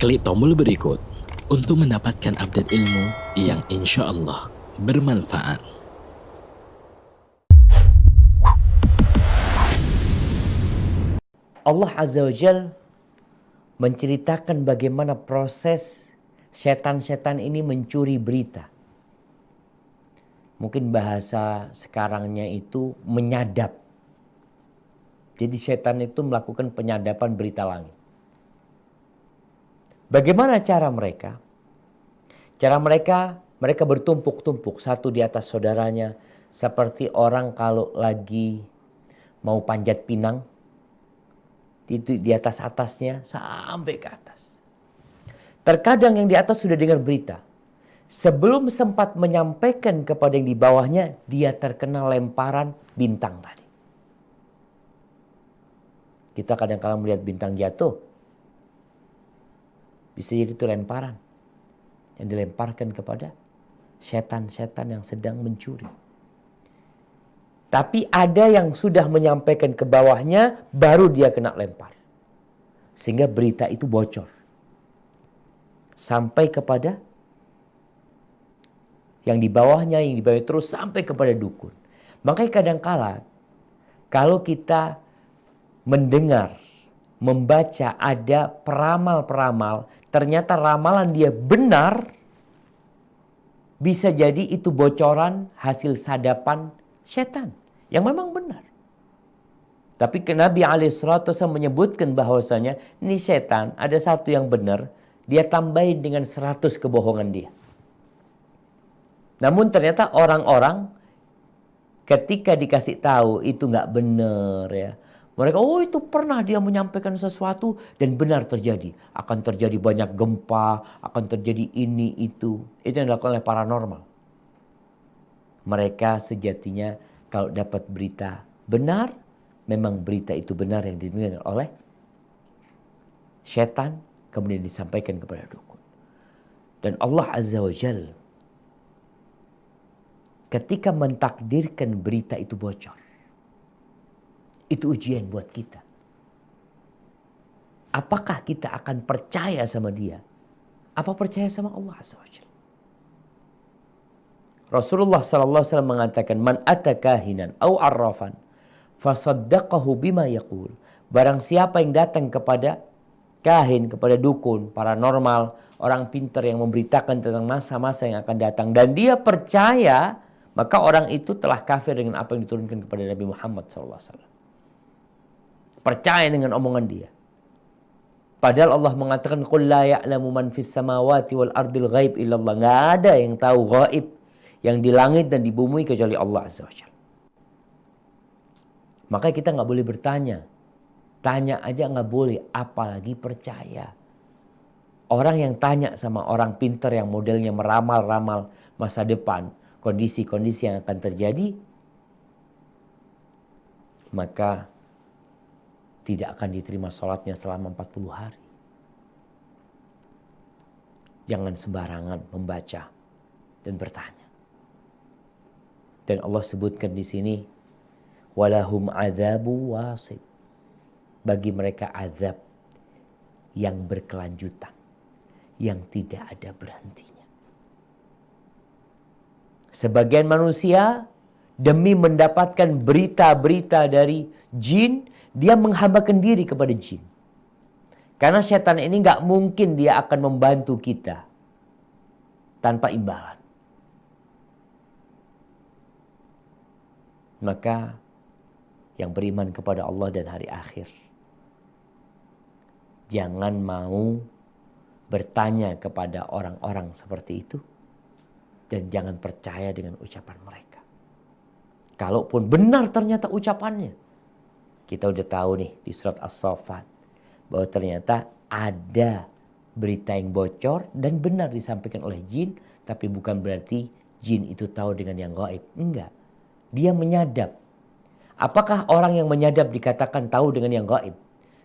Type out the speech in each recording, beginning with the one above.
Klik tombol berikut untuk mendapatkan update ilmu yang insya Allah bermanfaat. Allah Azza wa Jal menceritakan bagaimana proses setan-setan ini mencuri berita. Mungkin bahasa sekarangnya itu menyadap. Jadi setan itu melakukan penyadapan berita langit. Bagaimana cara mereka? Cara mereka bertumpuk-tumpuk satu di atas saudaranya. Seperti orang kalau lagi mau panjat pinang. Itu di atas-atasnya sampai ke atas. Terkadang yang di atas sudah dengar berita. Sebelum sempat menyampaikan kepada yang di bawahnya, dia terkena lemparan bintang tadi. Kita kadang-kadang melihat bintang jatuh. Bisa jadi itu lemparan yang dilemparkan kepada setan-setan yang sedang mencuri. Tapi ada yang sudah menyampaikan ke bawahnya, baru dia kena lempar. Sehingga berita itu bocor. Sampai kepada yang di bawahnya terus sampai kepada dukun. Makanya kadang-kala kalau kita mendengar, membaca ada peramal-peramal, ternyata ramalan dia benar, bisa jadi itu bocoran hasil sadapan setan yang memang benar. Tapi Nabi SAW menyebutkan bahwasanya ini setan ada satu yang benar, dia tambahin dengan 100 kebohongan dia. Namun ternyata orang-orang ketika dikasih tahu itu nggak benar ya. Mereka, oh itu pernah dia menyampaikan sesuatu dan benar terjadi. Akan terjadi banyak gempa, akan terjadi ini, itu. Itu yang dilakukan oleh paranormal. Mereka sejatinya kalau dapat berita benar, memang berita itu benar yang didengar oleh setan, kemudian disampaikan kepada dukun. Dan Allah Azza wa Jalla ketika mentakdirkan berita itu bocor, itu ujian buat kita. Apakah kita akan percaya sama dia? Apa percaya sama Allah Azza wa Jalla? Rasulullah SAW mengatakan, man ata kahinan au arrafan fasaddaqahu bima yaqul. Barang siapa yang datang kepada kahin, kepada dukun, paranormal, orang pintar yang memberitakan tentang masa-masa yang akan datang, dan dia percaya, maka orang itu telah kafir dengan apa yang diturunkan kepada Nabi Muhammad SAW. Percaya dengan omongan dia. Padahal Allah mengatakan, qul la ya'lamu man fis samawati wal ardil ghaib illallah. Nggak ada yang tahu gaib yang di langit dan di bumi kecuali Allah Azza wa Jalla. Makanya kita nggak boleh bertanya. Tanya aja nggak boleh, apalagi percaya. Orang yang tanya sama orang pintar yang modelnya meramal-ramal masa depan, kondisi-kondisi yang akan terjadi, maka tidak akan diterima sholatnya selama 40 hari. Jangan sembarangan membaca dan bertanya. Dan Allah sebutkan di sini, walahum adzabu wasib. Bagi mereka azab yang berkelanjutan, yang tidak ada berhentinya. Sebagian manusia demi mendapatkan berita-berita dari jin, dia menghambakan diri kepada jin. Karena setan ini gak mungkin dia akan membantu kita tanpa imbalan. Maka yang beriman kepada Allah dan hari akhir, jangan mau bertanya kepada orang-orang seperti itu. Dan jangan percaya dengan ucapan mereka. Kalaupun benar ternyata ucapannya, kita udah tahu nih di surat As-Saffat bahwa ternyata ada berita yang bocor dan benar disampaikan oleh jin, tapi bukan berarti jin itu tahu dengan yang gaib. Enggak. Dia menyadap. Apakah orang yang menyadap dikatakan tahu dengan yang gaib?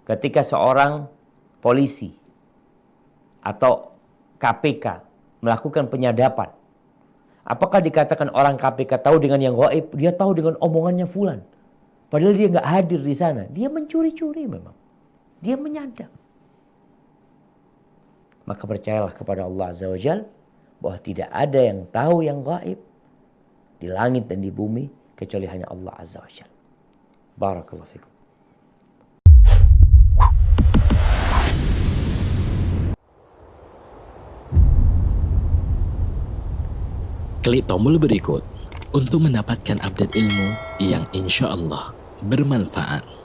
Ketika seorang polisi atau KPK melakukan penyadapan, apakah dikatakan orang KPK tahu dengan yang gaib? Dia tahu dengan omongannya fulan. Padahal dia nggak hadir di sana. Dia mencuri-curi memang. Dia menyadap. Maka percayalah kepada Allah Azza wa Jal bahwa tidak ada yang tahu yang gaib di langit dan di bumi kecuali hanya Allah Azza wa Jal. Barakallahu fikum. Klik tombol berikut untuk mendapatkan update ilmu yang insya Allah bermanfaat.